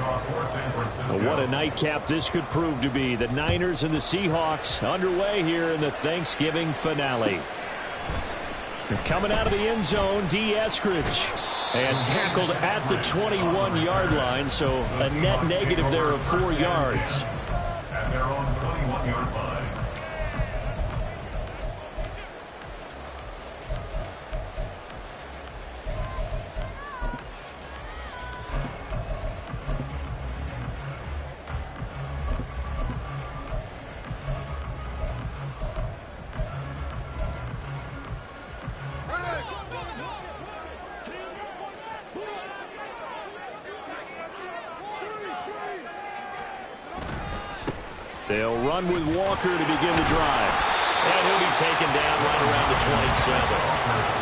Well, what a nightcap this could prove to be. The Niners and the Seahawks underway here in the Thanksgiving finale. They're coming out of the end zone, D. Eskridge. And tackled at the 21-yard line, so a net negative there of 4 yards. At their own 21-yard line. They'll run with Walker to begin the drive. And he'll be taken down right around the 27.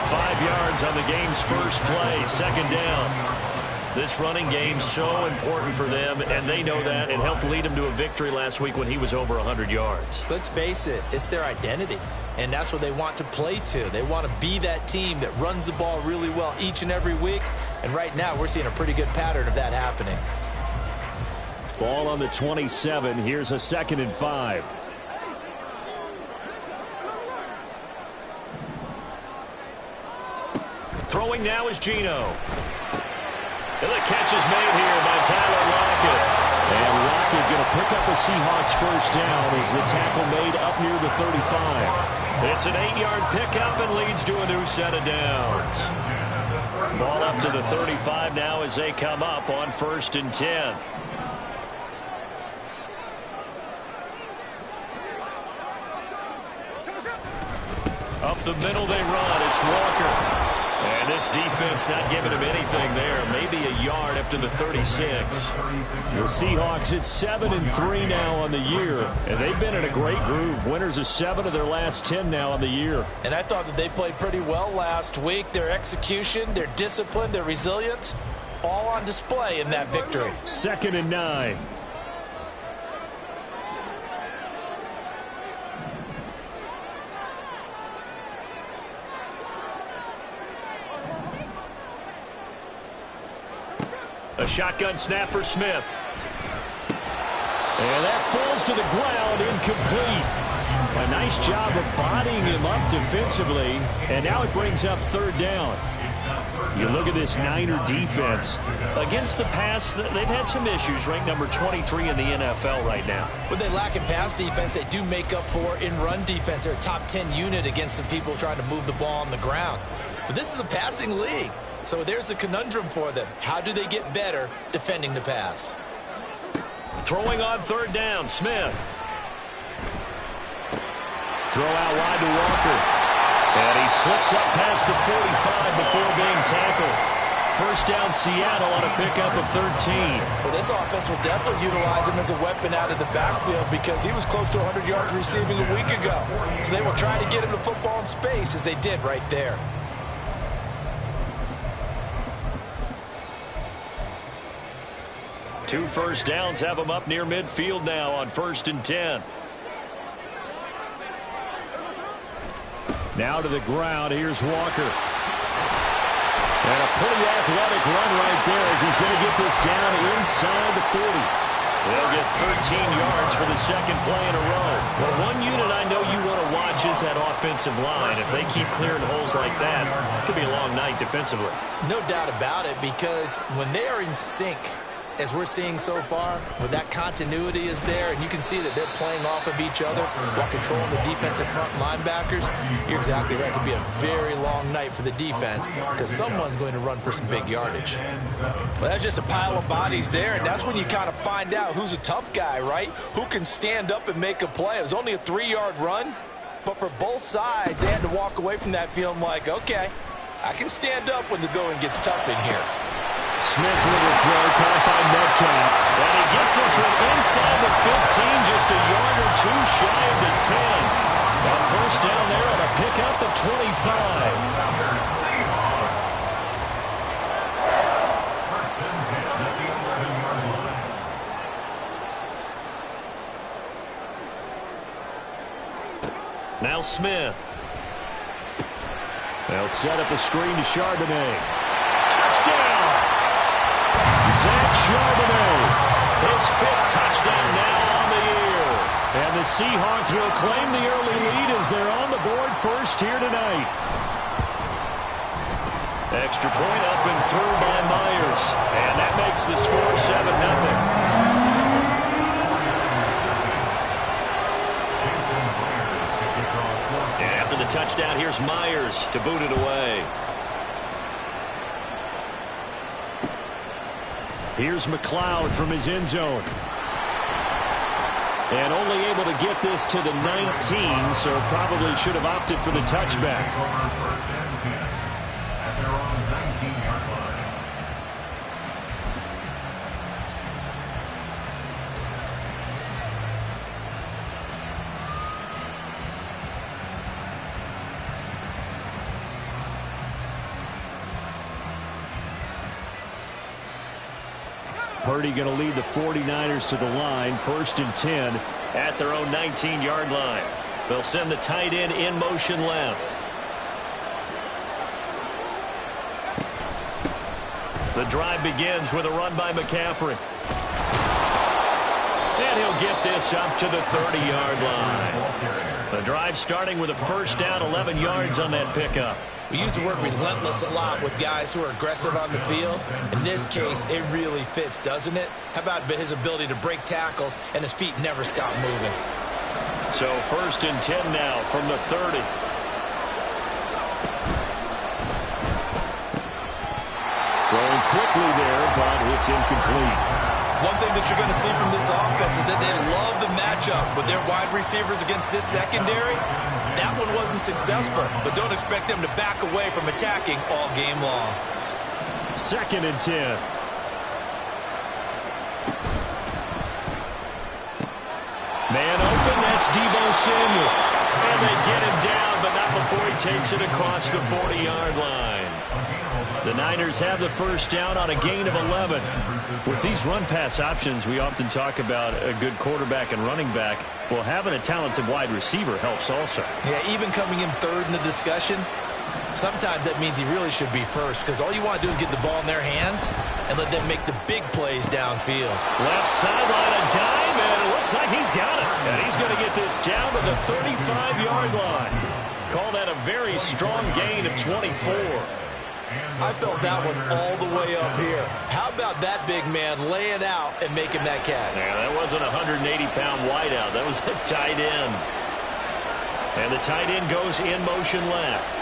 5 yards on the game's first play, second down. This running game's so important for them, and they know that. It helped lead them to a victory last week when he was over 100 yards. Let's face it, it's their identity, and that's what they want to play to. They want to be that team that runs the ball really well each and every week, and right now we're seeing a pretty good pattern of that happening. Ball on the 27. Here's a 2nd and 5. Throwing now is Geno. And the catch is made here by Tyler Lockett. And Lockett going to pick up a Seahawks first down as the tackle made up near the 35. It's an 8-yard pickup and leads to a new set of downs. Ball up to the 35 now as they come up on 1st and 10. Up the middle they run. It's Walker. And this defense not giving him anything there. Maybe a yard up to the 36. The Seahawks at 7-3 now on the year. And they've been in a great groove. Winners of 7 of their last 10 now on the year. And I thought that they played pretty well last week. Their execution, their discipline, their resilience, all on display in that victory. 2nd and 9. A shotgun snap for Smith. And that falls to the ground, incomplete. A nice job of bodying him up defensively. And now it brings up 3rd down. You look at this Niner defense. Against the pass, they've had some issues. Ranked number 23 in the NFL right now. What they lack in pass defense, they do make up for in run defense. They're a top 10 unit against the people trying to move the ball on the ground. But this is a passing league. So there's a conundrum for them. How do they get better defending the pass? Throwing on 3rd down, Smith. Throw out wide to Walker. And he slips up past the 45 before being tackled. 1st down Seattle on a pickup of 13. Well, this offense will definitely utilize him as a weapon out of the backfield because he was close to 100 yards receiving a week ago. So they will try to get him the football in space as they did right there. 2 first downs have them up near midfield now on 1st and 10. Now to the ground. Here's Walker. And a pretty athletic run right there as he's going to get this down inside the 40. They'll get 13 yards for the 2nd play in a row. Well, one unit I know you want to watch is that offensive line. If they keep clearing holes like that, it could be a long night defensively. No doubt about it, because when they are in sync, as we're seeing so far, when that continuity is there, and you can see that they're playing off of each other while controlling the defensive front linebackers, you're exactly right. It could be a very long night for the defense because someone's going to run for some big yardage. Well, that's just a pile of bodies there, and that's when you kind of find out who's a tough guy, right? Who can stand up and make a play. It was only a 3-yard run, but for both sides, they had to walk away from that feeling like, okay, I can stand up when the going gets tough in here. Smith with a throw, caught by Metcalf. And he gets this one inside the 15, just a yard or 2 shy of the 10. Now 1st down there on a pickup of 25. Now Smith. They'll set up a screen to Charbonnet. Touchdown! Zach Charbonnet. Seahawks will claim the early lead as they're on the board first here tonight. Extra point up and through by Myers. And that makes the score 7-0. After the touchdown, here's Myers to boot it away. Here's McLeod from his end zone. And only able to get this to the 19, so probably should have opted for the touchback. Purdy going to lead the 49ers to the line, 1st and 10 at their own 19-yard line. They'll send the tight end in motion left. The drive begins with a run by McCaffrey. And he'll get this up to the 30-yard line. The drive starting with a first down, 11 yards on that pickup. We use the word relentless a lot with guys who are aggressive on the field. In this case, it really fits, doesn't it? How about his ability to break tackles and his feet never stop moving? So 1st and 10 now from the 30. Throwing quickly there, but it's incomplete. One thing that you're going to see from this offense is that they love the matchup with their wide receivers against this secondary. That one wasn't successful, but don't expect them to back away from attacking all game long. 2nd and 10. Man open, that's Deebo Samuel. And they get him down, but not before he takes it across the 40-yard line. The Niners have the first down on a gain of 11. With these run-pass options, we often talk about a good quarterback and running back. Well, having a talented wide receiver helps also. Yeah, even coming in 3rd in the discussion, sometimes that means he really should be first, because all you want to do is get the ball in their hands and let them make the big plays downfield. Left sideline, a dive, and it looks like he's got it. And he's going to get this down to the 35-yard line. Call that a very strong gain of 24. I felt that one all the way up here. How about that big man laying out and making that catch? Yeah, that wasn't a 180-pound wideout. That was the tight end. And the tight end goes in motion left.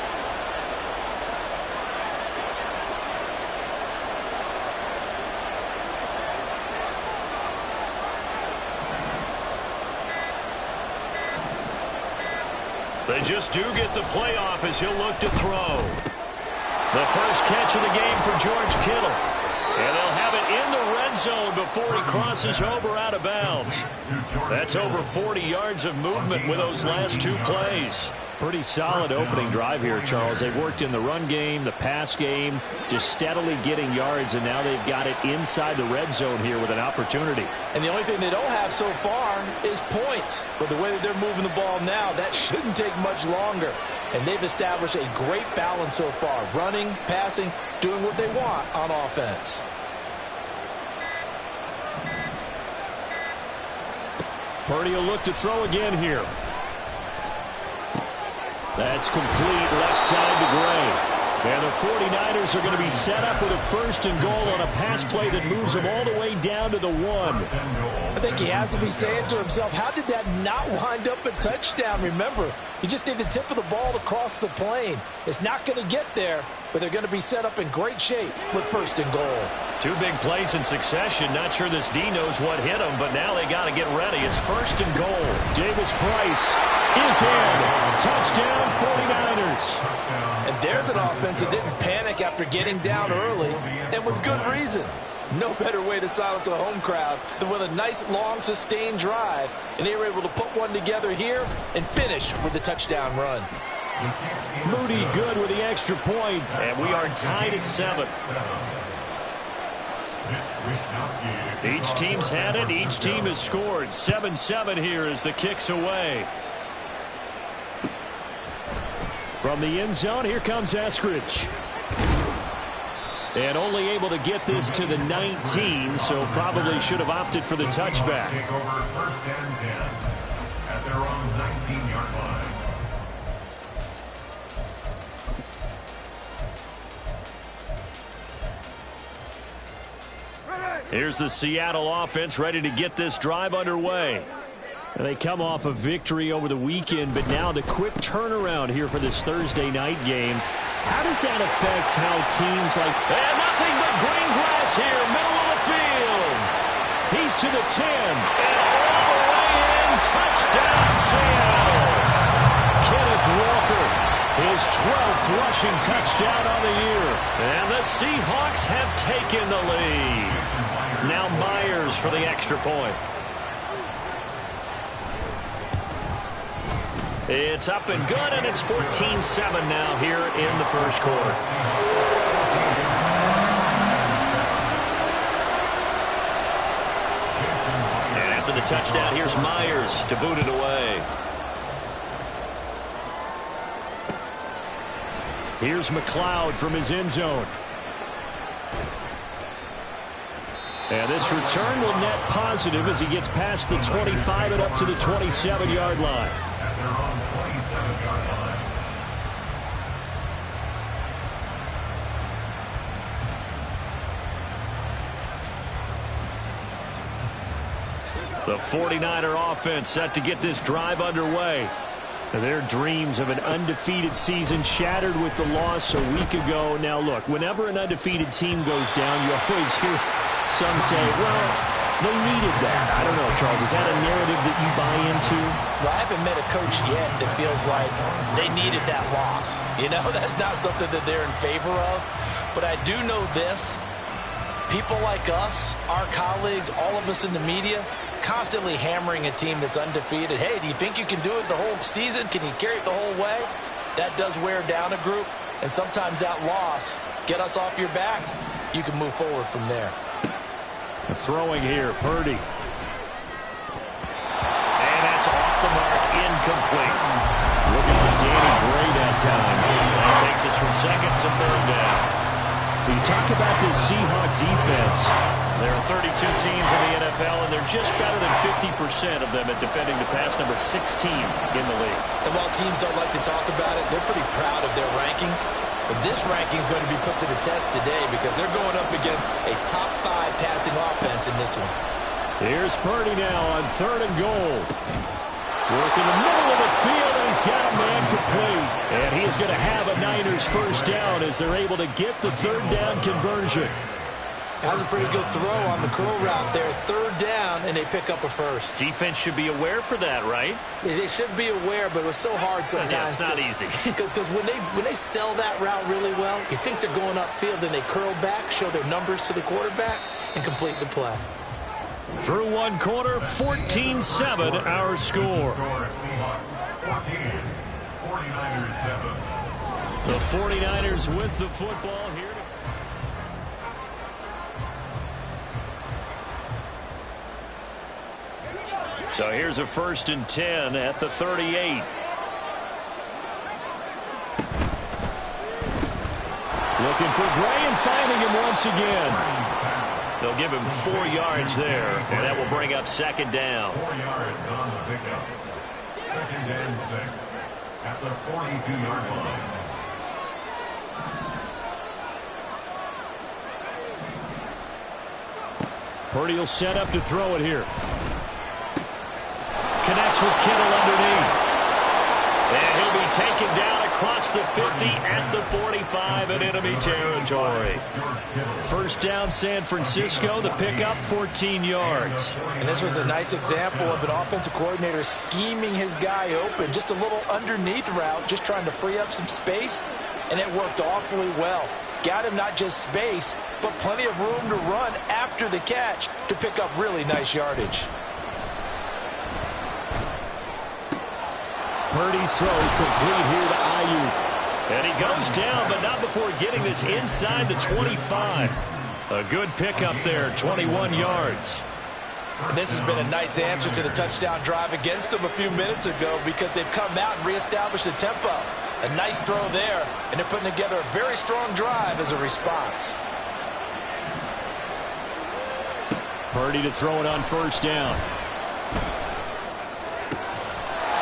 They just do get the playoff as he'll look to throw. The first catch of the game for George Kittle. And they'll have it in the red zone before he crosses over out of bounds. That's over 40 yards of movement with those last 2 plays. Pretty solid opening drive here, Charles. They've worked in the run game, the pass game, just steadily getting yards, and now they've got it inside the red zone here with an opportunity. And the only thing they don't have so far is points. But the way that they're moving the ball now, that shouldn't take much longer. And they've established a great balance so far. Running, passing, doing what they want on offense. Purdy will look to throw again here. That's complete left side to Gray. And the 49ers are going to be set up with a 1st and goal on a pass play that moves them all the way down to the 1. I think he has to be saying to himself, how did that not wind up a touchdown? Remember, he just did the tip of the ball across the plane. It's not going to get there, but they're going to be set up in great shape with 1st and goal. 2 big plays in succession. Not sure this D knows what hit him, but now they got to get ready. It's 1st and goal. Davis Price is in. Touchdown 49ers. And there's an offense that didn't panic after getting down early, and with good reason. No better way to silence a home crowd than with a nice, long, sustained drive. And they were able to put one together here and finish with the touchdown run. Moody good with the extra point, and we are tied at 7. Each team's had it. Each team has scored. 7-7 here as the kick's away. From the end zone, here comes Eskridge. And only able to get this to the 19, so probably should have opted for the touchback. at their own 19-yard line. Here's the Seattle offense ready to get this drive underway. They come off a victory over the weekend, but now the quick turnaround here for this Thursday night game. How does that affect how teams like... And nothing but green grass here, middle of the field. He's to the 10, and all the way in, touchdown Seattle. Kenneth Walker, his 12th rushing touchdown on the year. And the Seahawks have taken the lead. Now Myers for the extra point. It's up and good, and it's 14-7 now here in the first quarter. And after the touchdown, here's Myers to boot it away. Here's McLeod from his end zone. And this return will net positive as he gets past the 25 and up to the 27-yard line. At their own 27-yard line. The 49er offense set to get this drive underway. Their dreams of an undefeated season shattered with the loss a week ago. Now, look, whenever an undefeated team goes down, you always hear some say, well, they needed that. I don't know, Charles. Is that a narrative that you buy into? Well, I haven't met a coach yet that feels like they needed that loss. You know, that's not something that they're in favor of. But I do know this. People like us, our colleagues, all of us in the media, constantly hammering a team that's undefeated. Hey, do you think you can do it the whole season? Can you carry it the whole way? That does wear down a group. And sometimes that loss, get us off your back, you can move forward from there. Throwing here, Purdy. And that's off the mark, incomplete. Looking for Danny Gray that time. That takes us from second to third down. When you talk about this Seahawk defense, there are 32 teams in the NFL, and they're just better than 50% of them at defending the pass, number 16 in the league. And while teams don't like to talk about it, they're pretty proud of their rankings. But this ranking is going to be put to the test today because they're going up against a top 5 passing offense in this one. Here's Purdy now on 3rd and goal. Work in the middle of the field, and he's got a man complete. And he is going to have a Niners first down as they're able to get the 3rd down conversion. That was a pretty good throw on the curl route there. 3rd down, and they pick up a first. Defense should be aware for that, right? They should be aware, but it was so hard sometimes. Yeah, it's not easy. Because when they sell that route really well, you think they're going upfield, then they curl back, show their numbers to the quarterback, and complete the play. Through one quarter, 14-7 our score. Seahawks 14, 49ers 7. The 49ers with the football here. So here's a 1st and 10 at the 38. Looking for Gray and finding him once again. They'll give him 4 yards there, and that will bring up 2nd down. 4 yards on the pickup. 2nd and 6 at the 42-yard line. Purdy will set up to throw it here. Connects with Kittle underneath. And he'll be taken down across the 50 at the 45 in enemy territory. First down, San Francisco. The pickup, 14 yards. And this was a nice example of an offensive coordinator scheming his guy open. Just a little underneath route, just trying to free up some space. And it worked awfully well. Got him not just space, but plenty of room to run after the catch to pick up really nice yardage. Purdy's throw complete here to Ayuk. And he goes down, but not before getting this inside the 25. A good pickup there, 21 yards. And this has been a nice answer to the touchdown drive against them a few minutes ago because they've come out and reestablished the tempo. A nice throw there, and they're putting together a very strong drive as a response. Purdy to throw it on 1st down.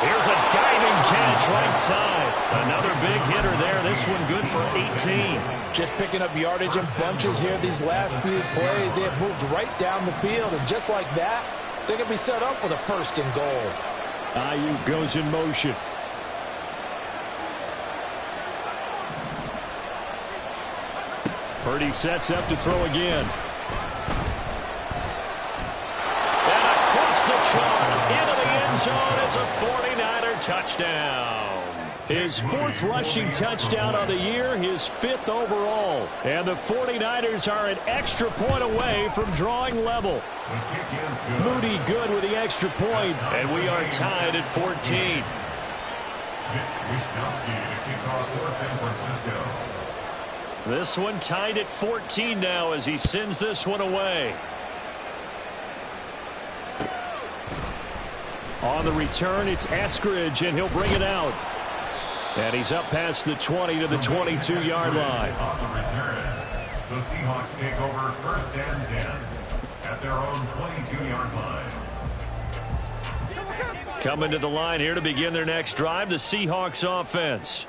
Here's a diving catch right side. Another big hitter there. This one good for 18. Just picking up yardage in bunches here these last few plays. They have moved right down the field, and just like that, they're going to be set up with a first and goal. Ayuk goes in motion. Purdy sets up to throw again. And across the chalk into the end zone. It's a 49er touchdown. His 4th rushing touchdown on the year, his 5th overall. And the 49ers are an extra point away from drawing level. Moody good with the extra point, and we are tied at 14. This one tied at 14 now as he sends this one away. On the return, it's Eskridge, and he'll bring it out. And he's up past the 20 to the 22-yard line. On the return, the Seahawks take over first and 10 at their own 22-yard line. Coming to the line here to begin their next drive, the Seahawks offense.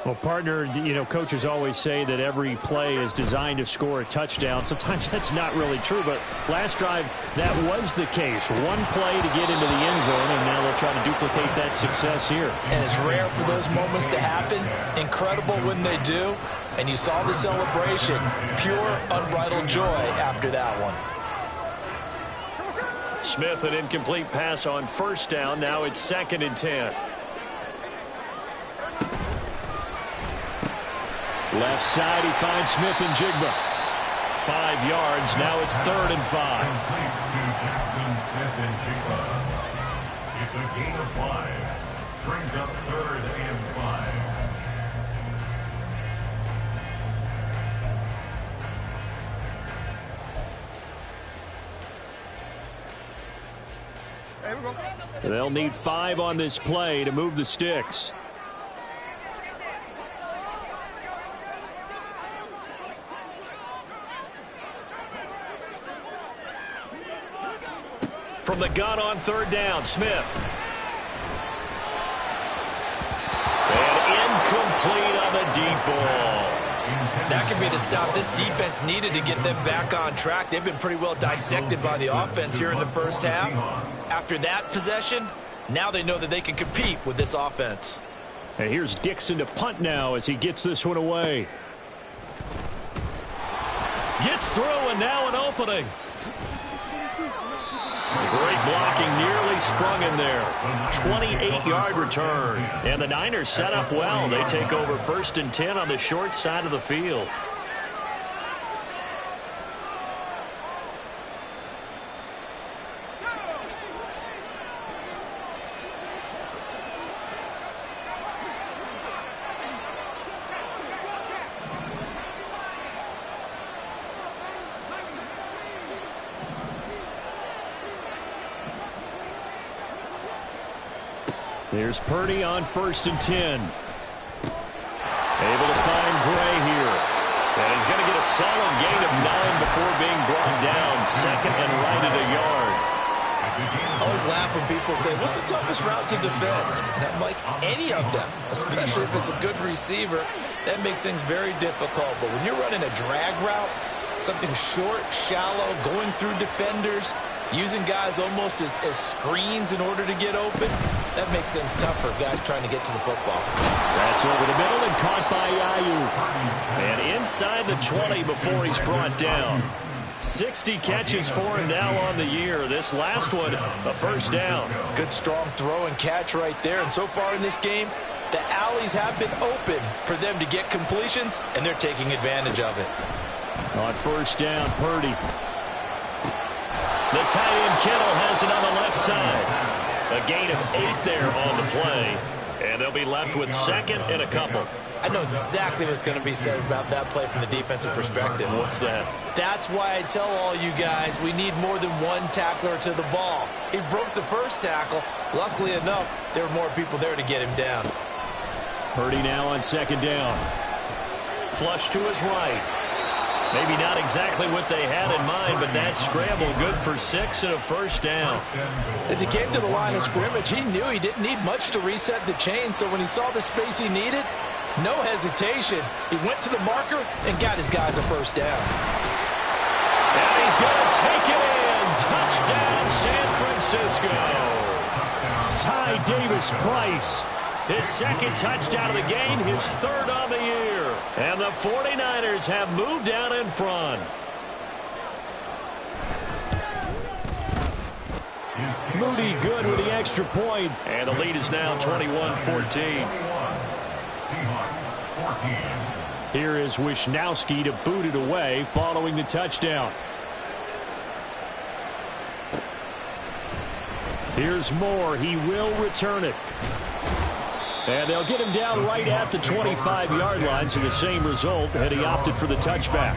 Well, partner, you know, coaches always say that every play is designed to score a touchdown. Sometimes that's not really true, but last drive, that was the case. One play to get into the end zone, and now they'll try to duplicate that success here. And it's rare for those moments to happen. Incredible when they do. And you saw the celebration. Pure, unbridled joy after that one. Smith, an incomplete pass on first down. Now it's 2nd and 10. Left side, he finds Smith and Jigba. 5 yards. Now it's 3rd and 5. Complete to Jackson, Smith, and Jigba. It's a gain of 5. Brings up 3rd and 5. They'll need 5 on this play to move the sticks. From the gun on 3rd down, Smith. And incomplete on the deep ball. That could be the stop this defense needed to get them back on track. They've been pretty well dissected by the offense here in the first half. After that possession, now they know that they can compete with this offense. And here's Dixon to punt now as he gets this one away. Gets through, and now an opening. Great blocking, nearly sprung in there. 28-yard return. And the Niners set up well. They take over 1st and 10 on the short side of the field. Here's Purdy on 1st and 10. Able to find Gray here. And he's going to get a solid gain of 9 before being brought down. 2nd and right at a yard. I always laugh when people say, what's the toughest route to defend? And I'm like, any of them, especially if it's a good receiver. That makes things very difficult. But when you're running a drag route, something short, shallow, going through defenders, using guys almost as screens in order to get open, that makes things tough for guys trying to get to the football. That's over the middle and caught by Ayuk. And inside the 20 before he's brought down. 60 catches for him now on the year. This last one, a first down. Good strong throw and catch right there. And so far in this game, the alleys have been open for them to get completions, and they're taking advantage of it. On first down, Purdy. The tight end Kittle has it on the left side. A gain of 8 there on the play. And they'll be left with 2nd and a couple. I know exactly what's going to be said about that play from the defensive perspective. What's that? That's why I tell all you guys we need more than one tackler to the ball. He broke the first tackle. Luckily enough, there were more people there to get him down. Purdy now on 2nd down. Flush to his right. Maybe not exactly what they had in mind, but that scramble good for 6 and a first down. As he came to the line of scrimmage, he knew he didn't need much to reset the chain, so when he saw the space he needed, no hesitation. He went to the marker and got his guys a first down. And he's going to take it in. Touchdown, San Francisco. Ty Davis-Price. His second touchdown of the game, his third on the year. And the 49ers have moved out in front. Moody good with the extra point. And the lead is now 21-14. Here is Wisnowski to boot it away following the touchdown. Here's Moore. He will return it. And they'll get him down right at the 25-yard line, so the same result, and he opted for the touchback.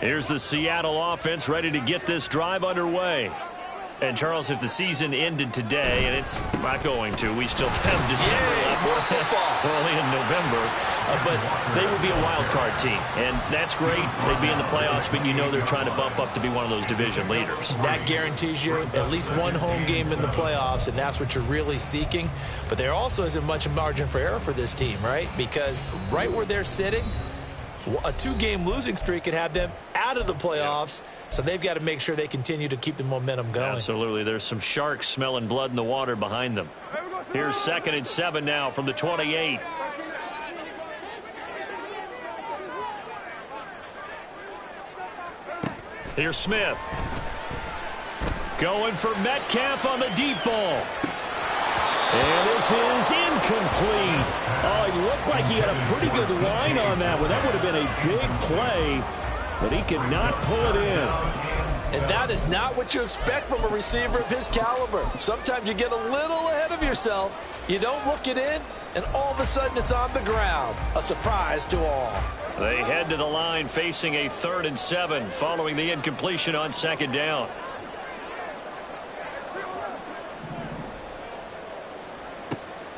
Here's the Seattle offense ready to get this drive underway. And, Charles, if the season ended today, and it's not going to, we still have December left. We're only in November. But they would be a wild card team. And that's great. They'd be in the playoffs, but you know they're trying to bump up to be one of those division leaders. That guarantees you at least one home game in the playoffs, and that's what you're really seeking. But there also isn't much margin for error for this team, right? Because right where they're sitting, a 2-game losing streak could have them out of the playoffs. So they've got to make sure they continue to keep the momentum going. Absolutely. There's some sharks smelling blood in the water behind them. Here's 2nd and 7 now from the 28. Here's Smith. Going for Metcalf on the deep ball. And this is incomplete. Oh, he looked like he had a pretty good line on that one. That would have been a big play, but he could not pull it in. And that is not what you expect from a receiver of his caliber. Sometimes you get a little ahead of yourself. You don't look it in, and all of a sudden it's on the ground. A surprise to all. They head to the line facing a 3rd and 7 following the incompletion on 2nd down.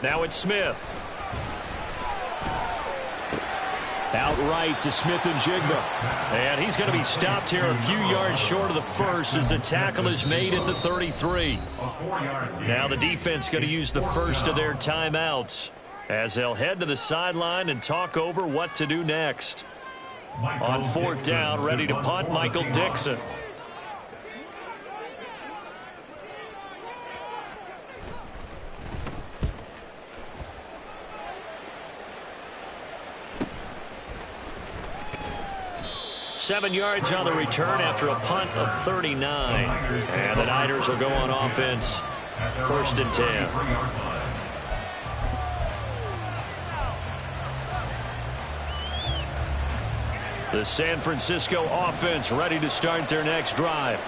Now it's Smith. Outright to Smith and Jigba. And he's going to be stopped here a few yards short of the first as the tackle is made at the 33. Now the defense going to use the first of their timeouts as they'll head to the sideline and talk over what to do next. On 4th down, ready to punt, Michael Dixon. Seven yards on the return after a punt of 39. And the Niners will go on offense. 1st and 10. The San Francisco offense ready to start their next drive.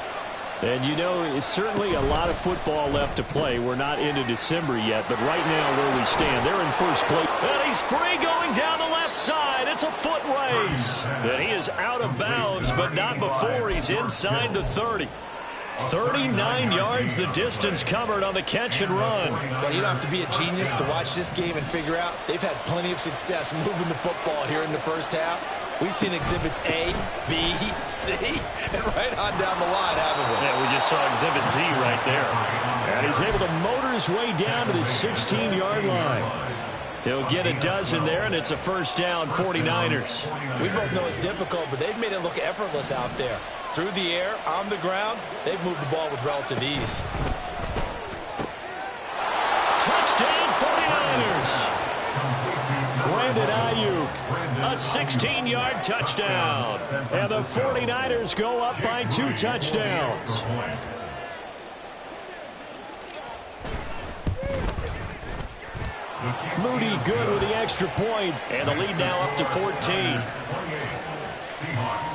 And you know, it's certainly a lot of football left to play. We're not into December yet, but right now where we stand, they're in first place. And he's free going down the left side. It's a foot race. And he is out of bounds, but not before he's inside the 30. 39 yards the distance covered on the catch and run. Well, you don't have to be a genius to watch this game and figure out they've had plenty of success moving the football here in the first half. We've seen exhibits A, B, C, and right on down the line, haven't we? Yeah, we just saw exhibit Z right there. And he's able to motor his way down to the 16-yard line. He'll get a dozen there, and it's a first down, 49ers. We both know it's difficult, but they've made it look effortless out there. Through the air, on the ground, they've moved the ball with relative ease. Touchdown, 49ers. Brandon Ayuk, a 16-yard touchdown. And the 49ers go up by 2 touchdowns. Moody good with the extra point, and the lead now up to 14. Seahawks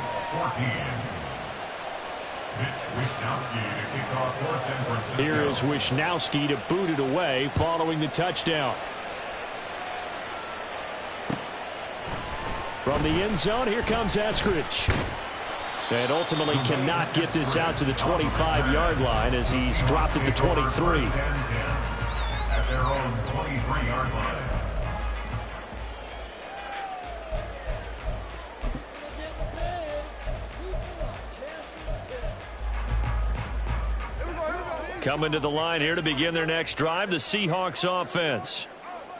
14. Here is Wisnowski to boot it away following the touchdown. From the end zone, here comes Eskridge. And ultimately cannot get this out to the 25-yard line as he's dropped at the 23. At their own 23-yard line. Coming to the line here to begin their next drive, the Seahawks offense.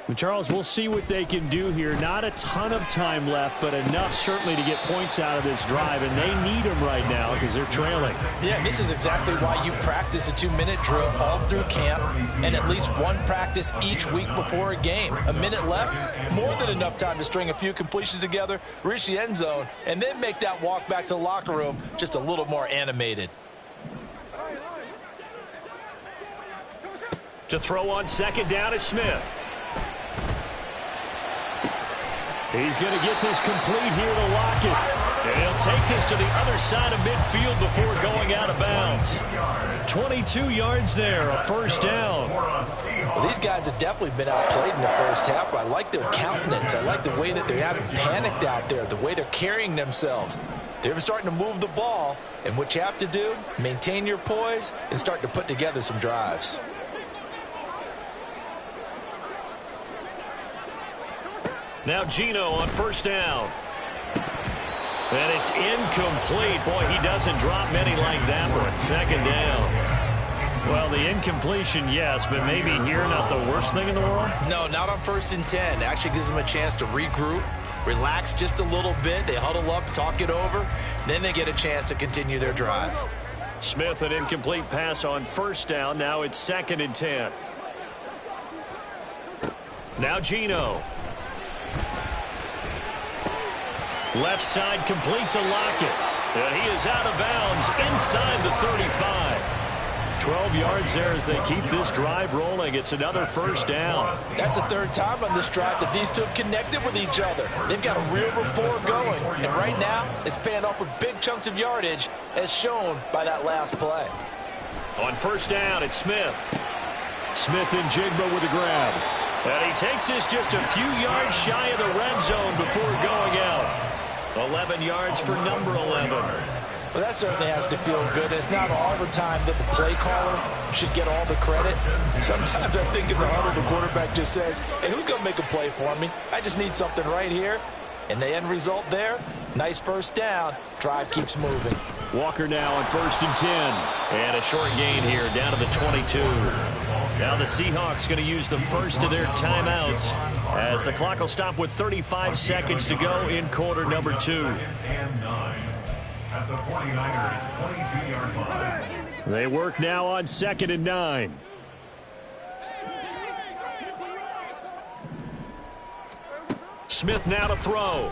And Charles, we'll see what they can do here. Not a ton of time left, but enough certainly to get points out of this drive, and they need them right now because they're trailing. Yeah, this is exactly why you practice a 2-minute drill all through camp and at least one practice each week before a game. A minute left, more than enough time to string a few completions together, reach the end zone, and then make that walk back to the locker room just a little more animated. To throw on second down is Smith. He's going to get this complete here to Lockett. And he'll take this to the other side of midfield before going out of bounds. 22 yards there, a first down. Well, these guys have definitely been outplayed in the first half. I like their countenance. I like the way that they haven't panicked out there, the way they're carrying themselves. They're starting to move the ball, and what you have to do, maintain your poise and start to put together some drives. Now Gino on first down. And it's incomplete. Boy, he doesn't drop many like that one. Second down. Well, the incompletion, yes, but maybe here not the worst thing in the world? No, not on 1st and 10. It actually gives them a chance to regroup, relax just a little bit. They huddle up, talk it over. Then they get a chance to continue their drive. Smith, an incomplete pass on first down. Now it's 2nd and 10. Now Gino. Left side complete to Lockett. And he is out of bounds inside the 35. 12 yards there as they keep this drive rolling. It's another first down. That's the third time on this drive that these two have connected with each other. They've got a real rapport going. And right now, it's paying off with big chunks of yardage as shown by that last play. On first down, it's Smith. Smith and Jigba with a grab. And he takes this just a few yards shy of the red zone before going out. 11 yards for number 11. Well, that certainly has to feel good. It's not all the time that the play caller should get all the credit. Sometimes I think in the huddle, the quarterback just says, hey, who's going to make a play for me? I just need something right here. And the end result there, nice first down. Drive keeps moving. Walker now on 1st and 10. And a short gain here down to the 22. Now the Seahawks going to use the first of their timeouts as the clock will stop with 35 seconds to go in quarter number 2. At the 49ers 22-yard line. They work now on 2nd and 9. Smith now to throw.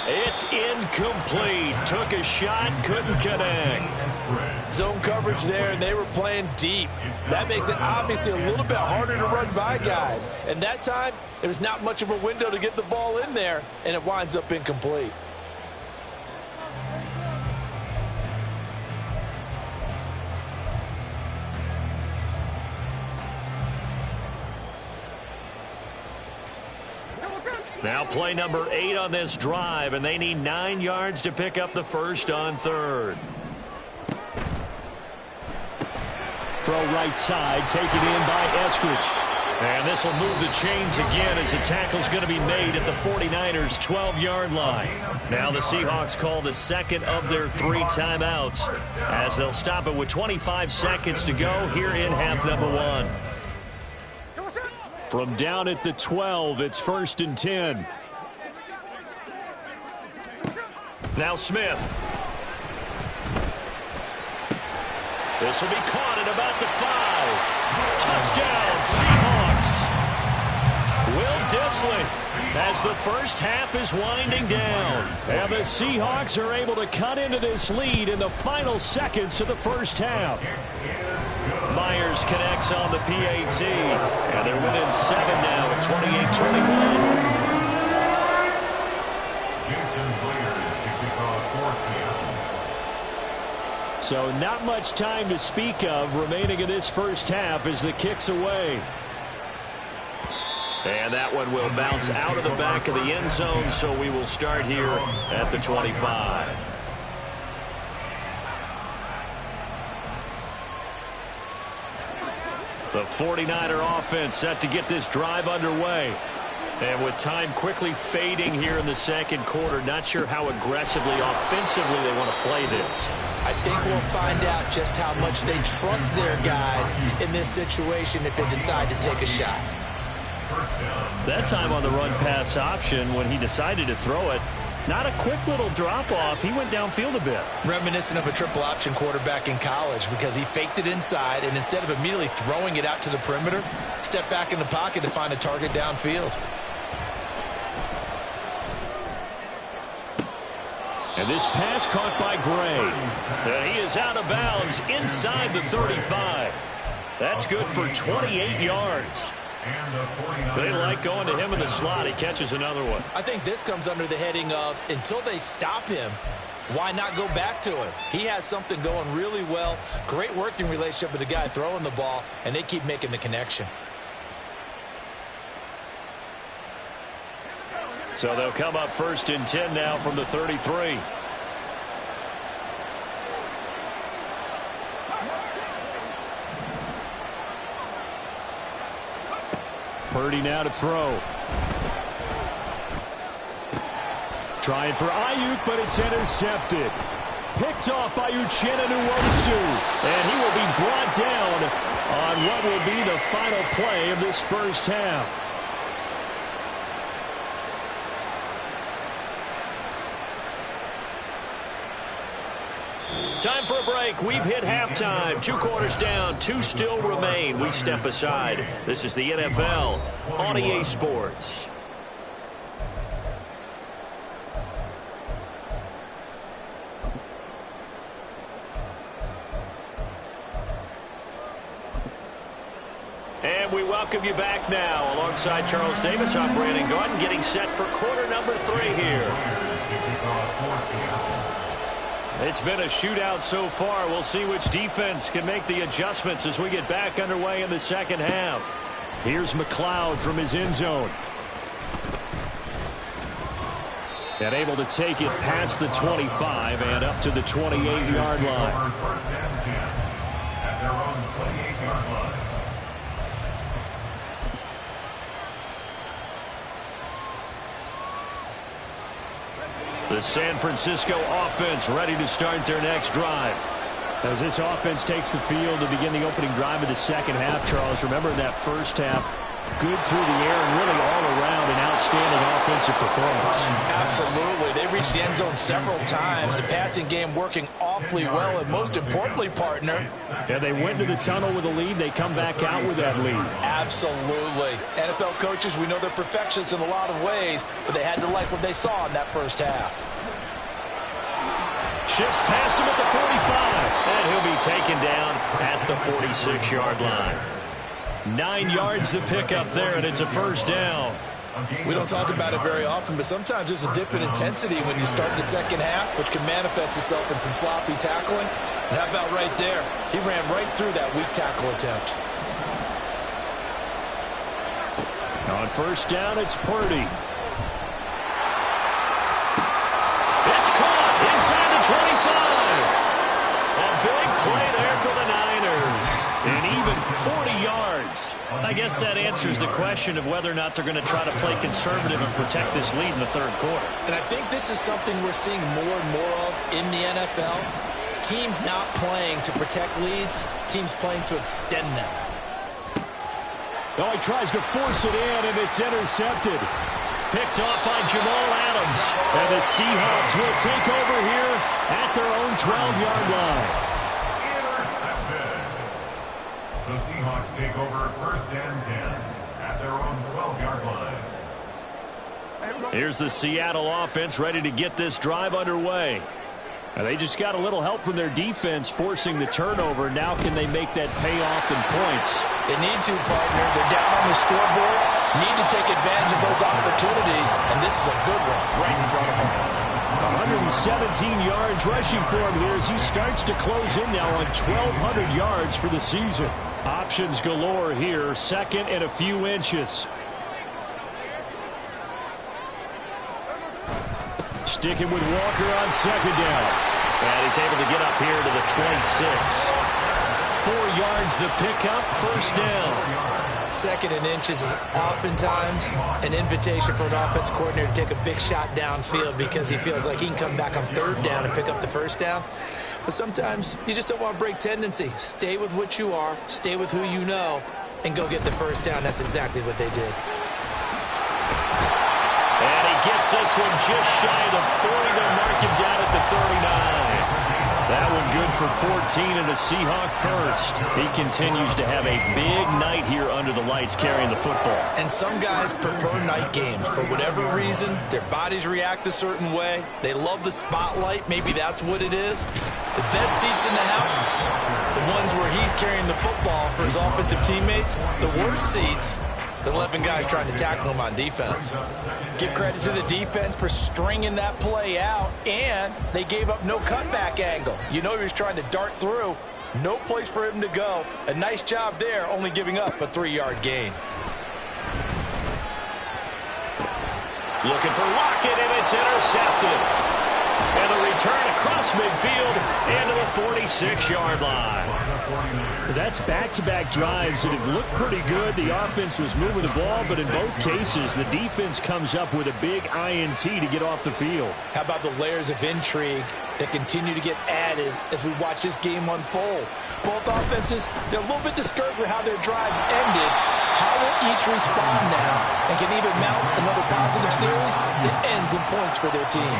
It's incomplete. Took a shot, couldn't connect. Zone coverage there, and they were playing deep. That makes it obviously a little bit harder to run by guys. And that time, there's not much of a window to get the ball in there, and it winds up incomplete. Now play number 8 on this drive, and they need 9 yards to pick up the first on 3rd. Throw right side, taken in by Eskridge. And this will move the chains again as the tackle's going to be made at the 49ers' 12-yard line. Now the Seahawks call the second of their 3 timeouts as they'll stop it with 25 seconds to go here in half number 1. From down at the 12, it's 1st and 10. Now Smith. This will be caught at about the 5. Touchdown, Seahawks. Will Dissly as the first half is winding down. And the Seahawks are able to cut into this lead in the final seconds of the first half. Myers connects on the PAT. And they're within 7 now at 28-21. So not much time to speak of remaining in this first half as the kick's away. And that one will bounce out of the back of the end zone, so we will start here at the 25. The 49er offense set to get this drive underway. And with time quickly fading here in the second quarter, not sure how aggressively, offensively they want to play this. I think we'll find out just how much they trust their guys in this situation if they decide to take a shot. That time on the run-pass option, when he decided to throw it, not a quick little drop-off. He went downfield a bit. Reminiscent of a triple-option quarterback in college because he faked it inside, and instead of immediately throwing it out to the perimeter, stepped back in the pocket to find a target downfield. And this pass caught by Gray. He is out of bounds inside the 35. That's good for 28 yards. They like going to him in the slot. He catches another one. I think this comes under the heading of until they stop him, why not go back to him? He has something going really well. Great working relationship with the guy throwing the ball, and they keep making the connection. So they'll come up 1st and 10 now from the 33. Purdy now to throw. Trying for Ayuk, but it's intercepted. Picked off by Uchenna Nwosu. And he will be brought down on what will be the final play of this first half. Time for a break. We've hit halftime. 2 quarters down. 2 still remain. We step aside. This is the NFL on EA Sports. And we welcome you back now. Alongside Charles Davis, I'm Brandon Gordon, getting set for quarter number 3 here. It's been a shootout so far. We'll see which defense can make the adjustments as we get back underway in the second half. Here's McLeod from his end zone. And able to take it past the 25 and up to the 28-yard line. First and 10 at their own 28-yard line. The San Francisco offense ready to start their next drive. As this offense takes the field to begin the opening drive of the second half, Charles, remember that first half, good through the air and really all around an outstanding offensive performance. Absolutely. They reached the end zone several times. The passing game working awfully well, and most importantly, partner. Yeah, they went to the tunnel with a lead. They come back out with that lead. Absolutely. NFL coaches, we know they're perfectionists in a lot of ways, but they had to like what they saw in that first half. Shifts past him at the 45, and he'll be taken down at the 46-yard line. 9 yards to pick up there, and it's a first down. We don't talk about it very often, but sometimes there's a dip in intensity when you start the second half, which can manifest itself in some sloppy tackling. And how about right there? He ran right through that weak tackle attempt. On first down, it's Purdy. It's caught inside the 25. A big play there for the Niners. And even 40 yards. I guess that answers the question of whether or not they're going to try to play conservative and protect this lead in the third quarter. And I think this is something we're seeing more and more of in the NFL. Teams not playing to protect leads, teams playing to extend them. Oh, he tries to force it in, and it's intercepted. Picked off by Jamal Adams. And the Seahawks will take over here at their own 12-yard line. The Seahawks take over 1st and 10 at their own 12-yard line. Here's the Seattle offense ready to get this drive underway. And they just got a little help from their defense forcing the turnover. Now can they make that pay off in points? They need to, partner. They're down on the scoreboard. Need to take advantage of those opportunities. And this is a good one right in front of them. 117 yards rushing for him here as he starts to close in now on 1,200 yards for the season. Options galore here. 2nd and a few inches. Sticking with Walker on second down. And he's able to get up here to the 26. 4 yards the pickup, first down. Second and inches is oftentimes an invitation for an offense coordinator to take a big shot downfield because he feels like he can come back on third down and pick up the first down. But sometimes you just don't want to break tendency. Stay with what you are, stay with who you know, and go get the first down. That's exactly what they did. And he gets this one just shy of the 40. They'll mark him down at the 39. That one good for 14 and a Seahawk first. He continues to have a big night here under the lights carrying the football. And some guys prefer night games. For whatever reason, their bodies react a certain way. They love the spotlight. Maybe that's what it is. The best seats in the house, the ones where he's carrying the football for his offensive teammates. The worst seats, the 11 guys trying to tackle him on defense. Give credit to the defense for stringing that play out, and they gave up no cutback angle. You know he was trying to dart through. No place for him to go. A nice job there, only giving up a 3-yard gain. Looking for Lockett, and it's intercepted. And a return across midfield and to the 46-yard line. That's back-to-back drives that have looked pretty good. The offense was moving the ball, but in both cases, the defense comes up with a big INT to get off the field. How about the layers of intrigue that continue to get added as we watch this game unfold? Both offenses, they're a little bit discouraged with how their drives ended. How will each respond now and can either mount another positive series that ends in points for their team?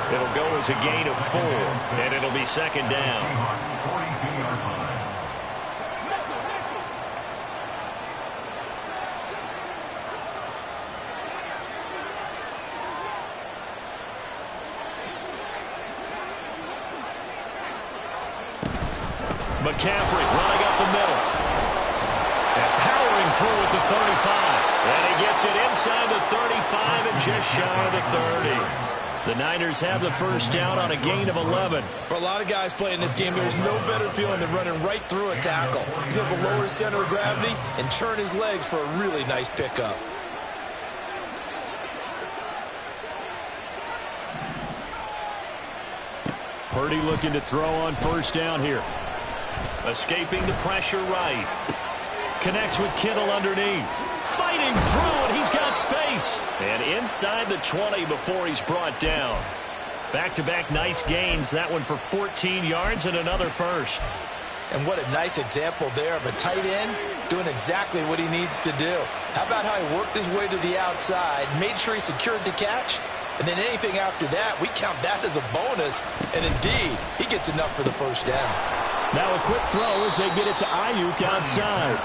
It'll go as a gain of 4, and it'll be second down. McCaffrey running up the middle. And powering through at the 35. And he gets it inside the 35 and just shy of the 30. The Niners have the first down on a gain of 11. For a lot of guys playing this game, there's no better feeling than running right through a tackle. He's able to lower his center of gravity and churn his legs for a really nice pickup. Purdy looking to throw on first down here. Escaping the pressure right. Connects with Kittle underneath. Fighting through, and he's got space. And inside the 20 before he's brought down. Back-to-back nice gains. That one for 14 yards and another first. And what a nice example there of a tight end doing exactly what he needs to do. How about how he worked his way to the outside, made sure he secured the catch, and then anything after that, we count that as a bonus. And indeed, he gets enough for the first down. Now a quick throw as they get it to Ayuk outside.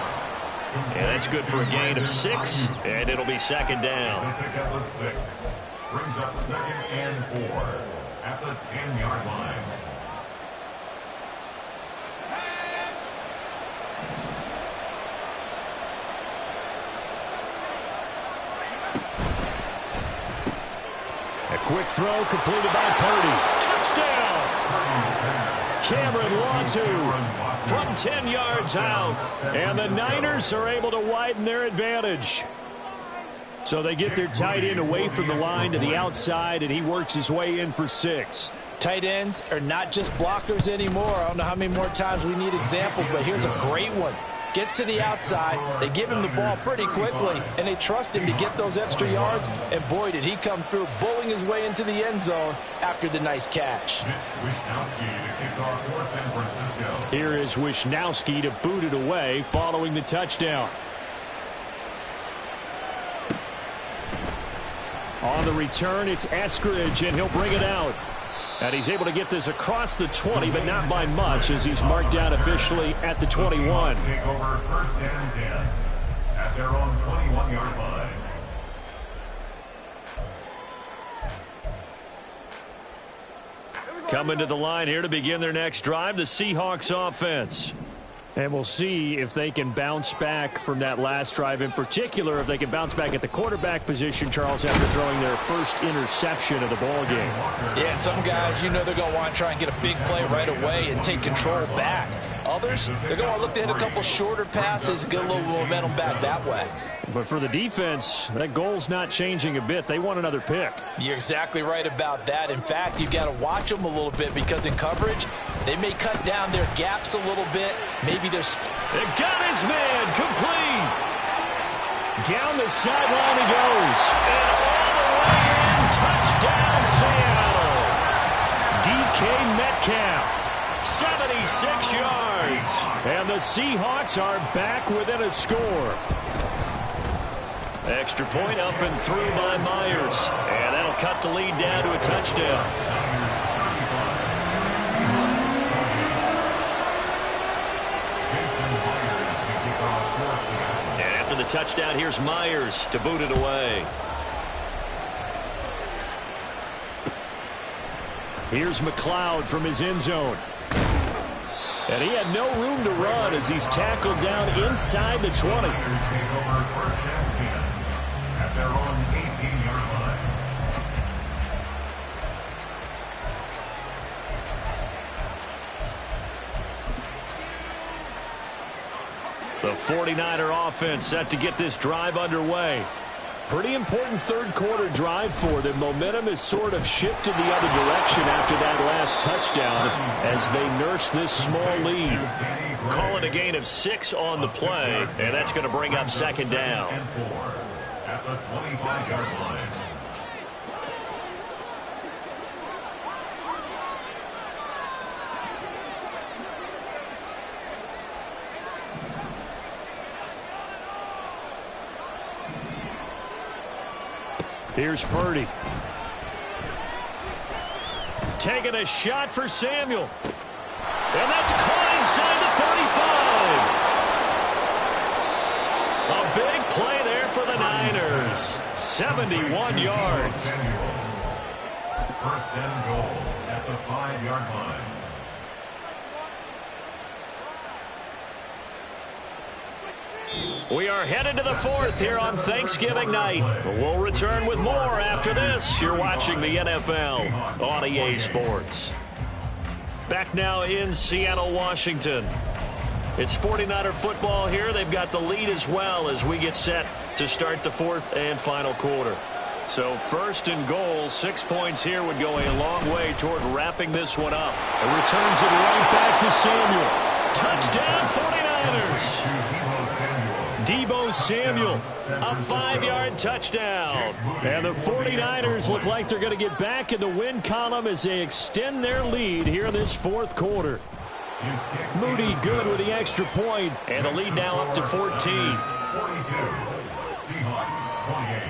And that's good for a gain of 6, and it'll be second down. Pickup of 6 brings up second and 4 at the 10-yard line. A quick throw completed by Purdy. Touchdown! Cameron Latu from 10 yards out. And the Niners are able to widen their advantage. So they get their tight end away from the line to the outside, and he works his way in for 6. Tight ends are not just blockers anymore. I don't know how many more times we need examples, but here's a great one. Gets to the outside, they give him the ball pretty quickly, and they trust him to get those extra yards, and boy, did he come through, bowling his way into the end zone after the nice catch. Here is Wishnowski to boot it away following the touchdown. On the return, it's Eskridge, and he'll bring it out. And he's able to get this across the 20, but not by much, as he's marked down officially at the 21. Take over first and 10 at their own 21-yard line. Coming to the line here to begin their next drive, the Seahawks offense. And we'll see if they can bounce back from that last drive, in particular if they can bounce back at the quarterback position, Charles, after throwing their first interception of the ball game. Yeah, and some guys, you know they're going to want to try and get a big play right away and take control back. Others, they're going to look to hit a couple shorter passes, get a little momentum back that way. But for the defense, that goal's not changing a bit. They want another pick. You're exactly right about that. In fact, you've got to watch them a little bit because in coverage, they may cut down their gaps a little bit. Maybe they're... They got his man complete. Down the sideline he goes. And all the way in. Touchdown, Seattle. DK Metcalf. 76 yards. And the Seahawks are back within a score. Extra point up and through by Myers. And that'll cut the lead down to a touchdown. And after the touchdown, here's Myers to boot it away. Here's McLeod from his end zone. And he had no room to run as he's tackled down inside the 20. At their own 18-yard line. The 49er offense set to get this drive underway. Pretty important third-quarter drive for them. Momentum has sort of shifted the other direction after that last touchdown as they nurse this small lead. Call it a gain of 6 on the play, and that's going to bring up second down. At the 25-yard line. Here's Purdy. Taking a shot for Samuel. And that's caught inside the 35. A big play there for the Niners. 71 yards. First and goal at the 5-yard line. We are headed to the fourth here on Thanksgiving night. We'll return with more after this. You're watching the NFL on EA Sports. Back now in Seattle, Washington. It's 49er football here. They've got the lead as well as we get set to start the fourth and final quarter. So first and goal, 6 points here would go a long way toward wrapping this one up. And returns it right back to Samuel. Touchdown 49ers. Deebo Samuel, a 5-yard touchdown. And the 49ers look like they're going to get back in the win column as they extend their lead here in this fourth quarter. Moody good with the extra point, and the lead now up to 14. 42. Seahawks 28.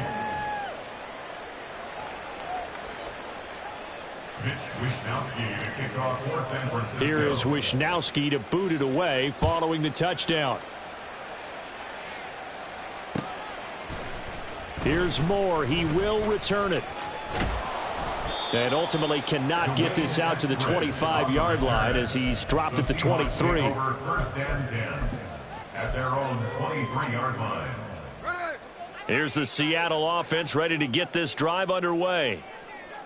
Here is Wishnowski to boot it away following the touchdown. Here's Moore. He will return it. And ultimately cannot get this out to the 25-yard line as he's dropped at the 23. First and 10 at their own 23-yard line. Here's the Seattle offense ready to get this drive underway.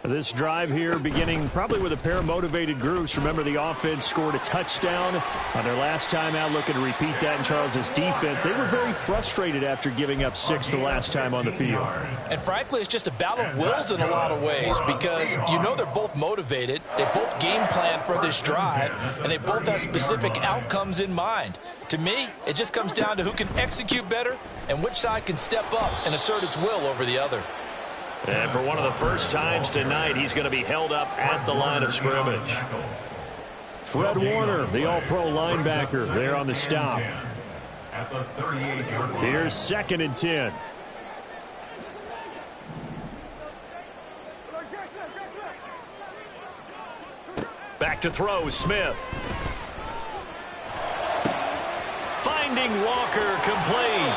This drive here beginning probably with a pair of motivated groups. Remember, the offense scored a touchdown on their last time out, looking to repeat that in Charles's defense. They were very frustrated after giving up 6 the last time on the field. And frankly, it's just a battle of wills in a lot of ways because you know they're both motivated. They both game plan for this drive, and they both have specific outcomes in mind. To me, it just comes down to who can execute better and which side can step up and assert its will over the other. And for one of the first times tonight, he's going to be held up at the line of scrimmage. Fred Warner, the all-pro linebacker, there on the stop. Here's 2nd and 10. Back to throw, Smith. Finding Walker, complete.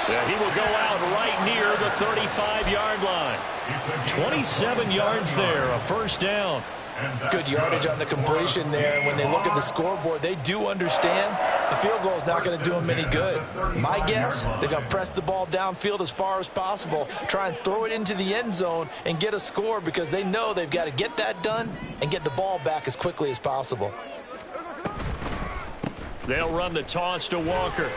Yeah, he will go out right near the 35-yard line. 27 yards there, a first down. Good yardage on the completion there. And when they look at the scoreboard, they do understand the field goal is not going to do them any good. My guess, they're going to press the ball downfield as far as possible, try and throw it into the end zone and get a score because they know they've got to get that done and get the ball back as quickly as possible. They'll run the toss to Walker.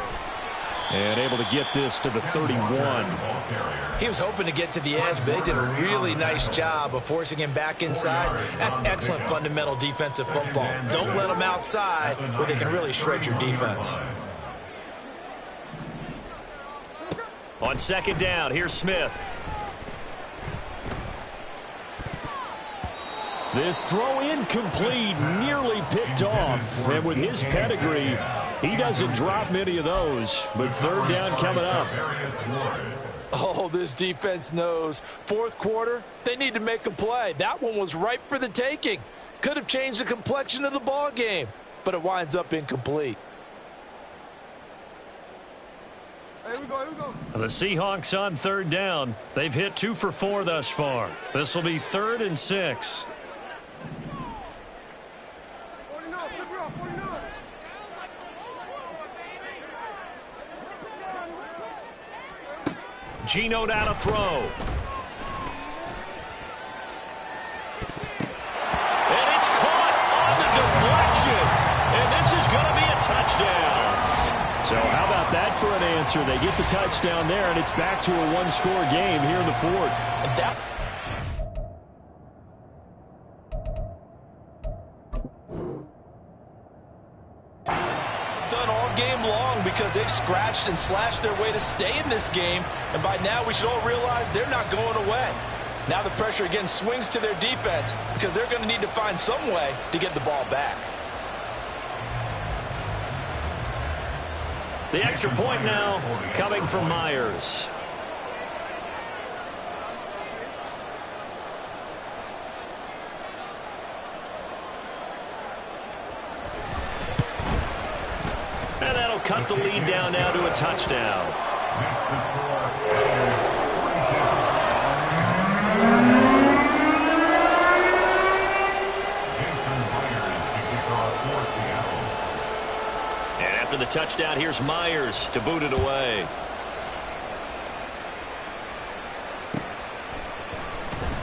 And able to get this to the 31. He was hoping to get to the edge, but they did a really nice job of forcing him back inside. That's excellent fundamental defensive football. Don't let them outside where they can really shred your defense. On second down, here's Smith. This throw incomplete, nearly picked off. And with his pedigree, he doesn't drop many of those. But third down coming up. Oh, this defense knows. Fourth quarter, they need to make a play. That one was ripe for the taking. Could have changed the complexion of the ball game, but it winds up incomplete. Here we go. The Seahawks on third down. They've hit 2 for 4 thus far. This will be 3rd and 6. Geno down to throw. And it's caught on the deflection. And this is going to be a touchdown. So how about that for an answer? They get the touchdown there, and it's back to a one-score game here in the 4th. Done all game long because they've scratched and slashed their way to stay in this game, and by now we should all realize they're not going away. Now the pressure again swings to their defense because they're going to need to find some way to get the ball back. The extra point now coming from Myers. And that'll cut the lead down now to a touchdown. And after the touchdown, here's Myers to boot it away.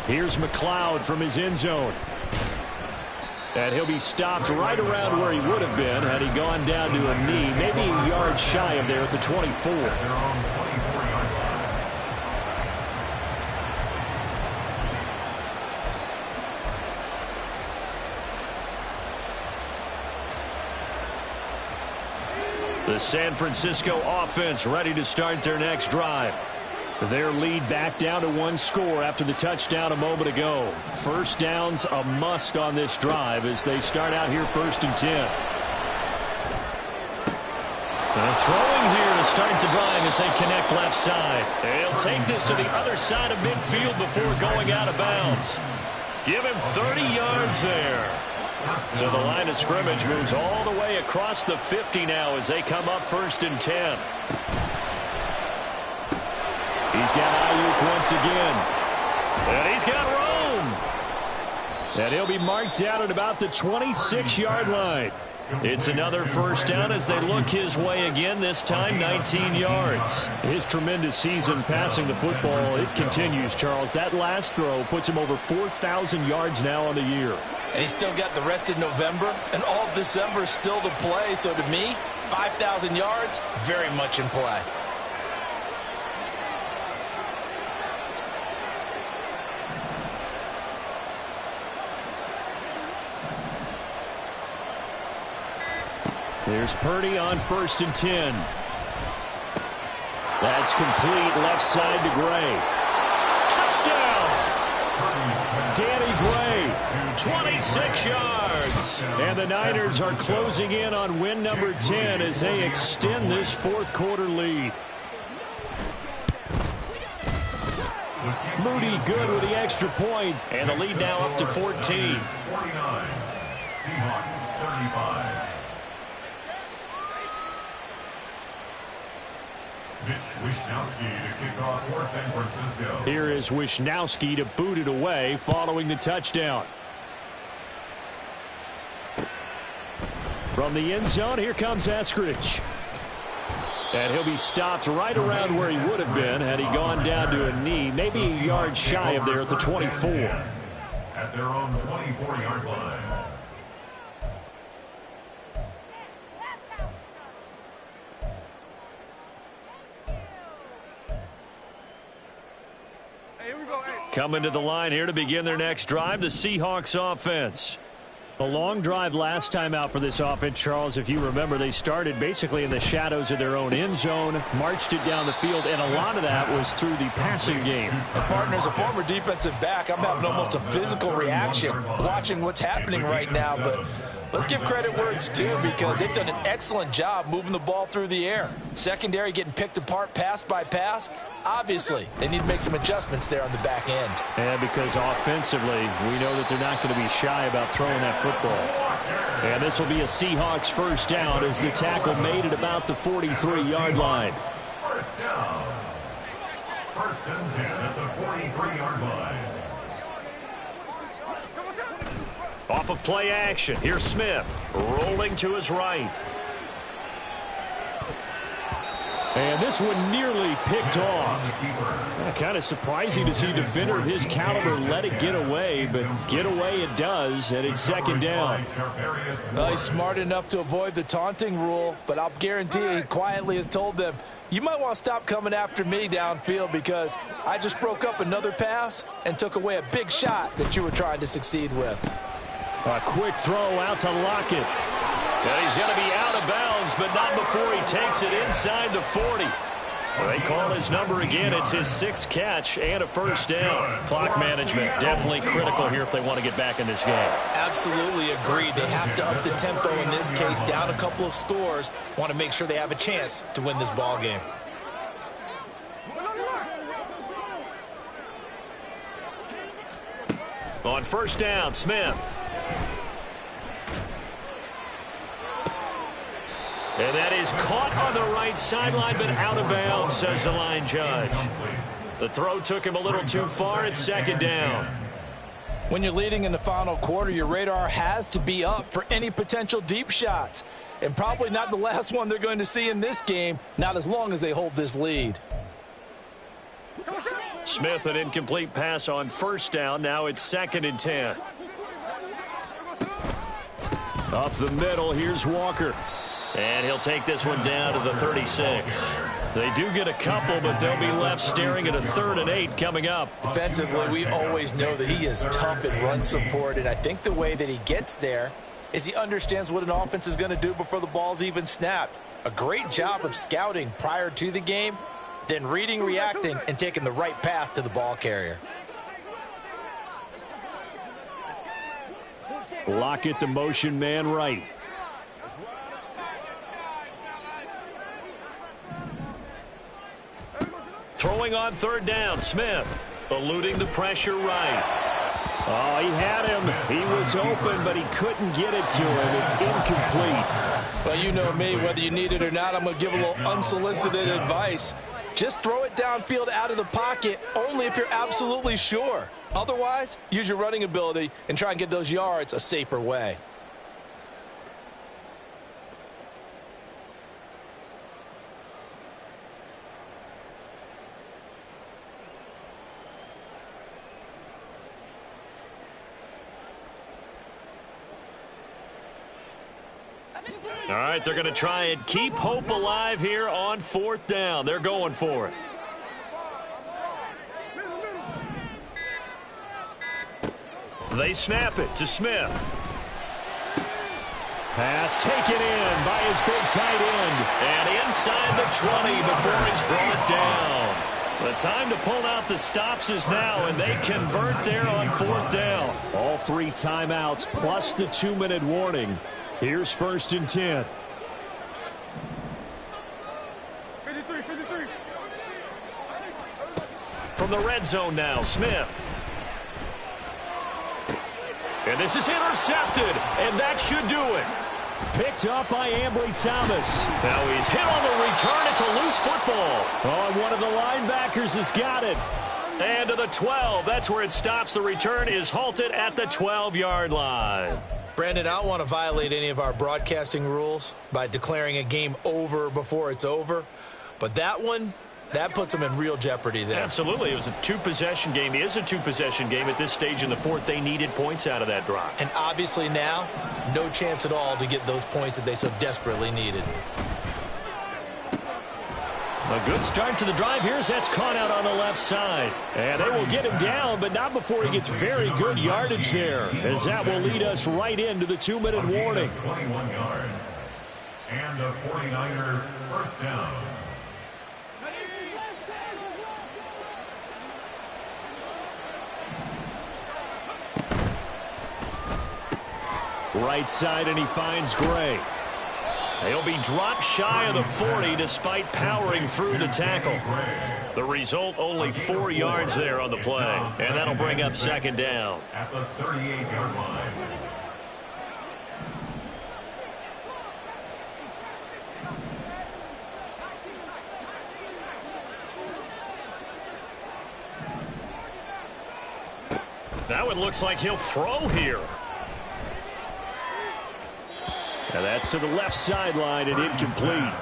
Here's McLeod from his end zone. And he'll be stopped right around where he would have been had he gone down to a knee, maybe a yard shy of there at the 24. The San Francisco offense ready to start their next drive. Their lead back down to 1 score after the touchdown a moment ago. First down's a must on this drive as they start out here 1st and 10. Throwing here to start the drive as they connect left side. They'll take this to the other side of midfield before going out of bounds. Give him 30 yards there. So the line of scrimmage moves all the way across the 50 now as they come up 1st and 10. He's got Ayuk once again. And he's got Rome. And he'll be marked down at about the 26-yard line. It's another first down as they look his way again, this time 19 yards. His tremendous season passing the football, it continues, Charles. That last throw puts him over 4,000 yards now on the year. And he's still got the rest of November and all of December still to play. So to me, 5,000 yards, very much in play. There's Purdy on 1st and 10. That's complete left side to Gray. Touchdown! Danny Gray, 26 yards. And the Niners are closing in on win number 10 as they extend this 4th quarter lead. Moody good with the extra point, and the lead now up to 14. 49, Seahawks 35. Wishnowsky to kick off for San Francisco. Here is Wishnowsky to boot it away following the touchdown. From the end zone, here comes Eskridge. And he'll be stopped right around where he would have been had he gone down to a knee, maybe a yard shy of there at the 24. At their own 24-yard line. Coming to the line here to begin their next drive, the Seahawks offense. A long drive last time out for this offense, Charles. If you remember, they started basically in the shadows of their own end zone, marched it down the field, and a lot of that was through the passing game. And partner, as a former defensive back, I'm having almost a physical reaction watching what's happening right now. But let's give credit where it's due, because they've done an excellent job moving the ball through the air. Secondary getting picked apart pass by pass. Obviously, they need to make some adjustments there on the back end. And because offensively, we know that they're not going to be shy about throwing that football. And this will be a Seahawks first down as the tackle made at about the 43-yard line. First down. First and 10 at the 43-yard line. Off of play action, here's Smith, rolling to his right. And this one nearly picked off. Kind of surprising to see a defender of his caliber let it get away, but get away it does, and it's second down. Well, he's smart enough to avoid the taunting rule, but I'll guarantee he quietly has told them, you might want to stop coming after me downfield, because I just broke up another pass and took away a big shot that you were trying to succeed with. A quick throw out to Lockett. And he's going to be out of bounds, but not before he takes it inside the 40. Well, they call his number again. It's his 6th catch and a first down. Clock management definitely critical here if they want to get back in this game. Absolutely agreed. They have to up the tempo in this case, down a couple of scores. Want to make sure they have a chance to win this ball game. On first down, Smith. And that is caught on the right sideline, but out of bounds, says the line judge. The throw took him a little too far. It's second down. When you're leading in the final quarter, your radar has to be up for any potential deep shots. And probably not the last one they're going to see in this game, not as long as they hold this lead. Smith, an incomplete pass on first down. Now it's 2nd and 10. Up the middle, here's Walker. And he'll take this one down to the 36. They do get a couple, but they'll be left staring at a 3rd and 8 coming up. Defensively, we always know that he is tough in run support, and I think the way that he gets there is he understands what an offense is going to do before the ball's even snapped. A great job of scouting prior to the game, then reading, reacting, and taking the right path to the ball carrier. Lockett, the motion man right. Throwing on 3rd down, Smith. Eluding the pressure right. Oh, he had him. He was open, but he couldn't get it to him. It's incomplete. Well, you know me, whether you need it or not, I'm going to give a little unsolicited advice. Just throw it downfield out of the pocket only if you're absolutely sure. Otherwise, use your running ability and try and get those yards a safer way. All right, they're going to try and keep hope alive here on 4th down. They're going for it. They snap it to Smith. Pass taken in by his big tight end. And inside the 20 before he's brought down. The time to pull out the stops is now, and they convert there on 4th down. All 3 timeouts plus the 2-minute warning. Here's 1st and 10. 53. From the red zone now, Smith. And this is intercepted, and that should do it. Picked up by Ambry Thomas. Now he's hit on the return. It's a loose football. Oh, and one of the linebackers has got it. And to the 12. That's where it stops. The return is halted at the 12-yard line. Brandon, I don't want to violate any of our broadcasting rules by declaring a game over before it's over. But that one, that puts them in real jeopardy there. Absolutely. It was a 2-possession game. It is a 2-possession game at this stage in the 4th. They needed points out of that drive. And obviously now, no chance at all to get those points that they so desperately needed. A good start to the drive. Here's that's caught out on the left side. And they will get him down, but not before he gets very good yardage there, as that will lead us right into the 2-minute warning. 21 yards. And a 49er first down. Right side, and he finds Gray. He'll be dropped shy of the 40 despite powering through the tackle. The result, only 4 yards there on the play. And that'll bring up second down. At the 38-yard line. That one looks like he'll throw here. And that's to the left sideline and incomplete.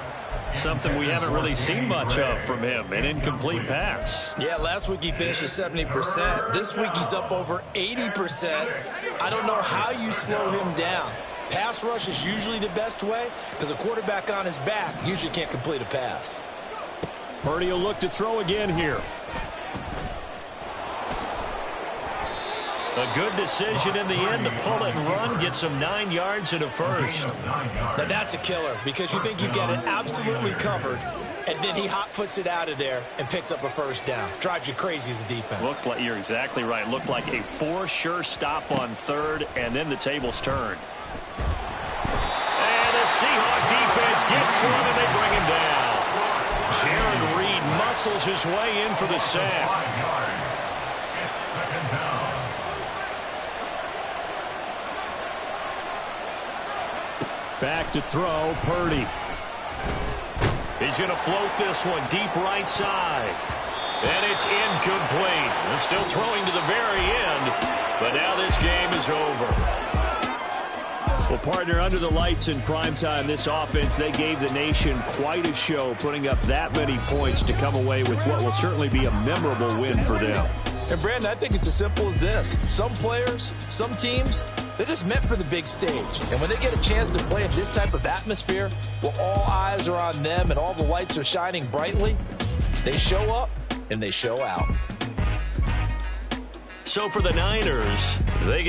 Something we haven't really seen much of from him, an incomplete pass. Yeah, last week he finished at 70%. This week he's up over 80%. I don't know how you slow him down. Pass rush is usually the best way because a quarterback on his back usually can't complete a pass. Purdy will look to throw again here. A good decision in the end to pull it and run, gets him 9 yards and a first. Now that's a killer because you think you've got it absolutely covered, and then he hot-foots it out of there and picks up a first down. Drives you crazy as a defense. Looks like you're exactly right. Looked like a for-sure stop on third, and then the tables turned. And the Seahawk defense gets to him, and they bring him down. Jaron Reed muscles his way in for the sack. 5 yards. It's second down. Back to throw, Purdy. He's going to float this one deep right side. And it's incomplete. They're still throwing to the very end, but now this game is over. Well, partner, under the lights in primetime, this offense, they gave the nation quite a show, putting up that many points to come away with what will certainly be a memorable win for them. And, Brandon, I think it's as simple as this. Some players, some teams, they're just meant for the big stage. And when they get a chance to play in this type of atmosphere, where all eyes are on them and all the lights are shining brightly, they show up and they show out. So for the Niners, they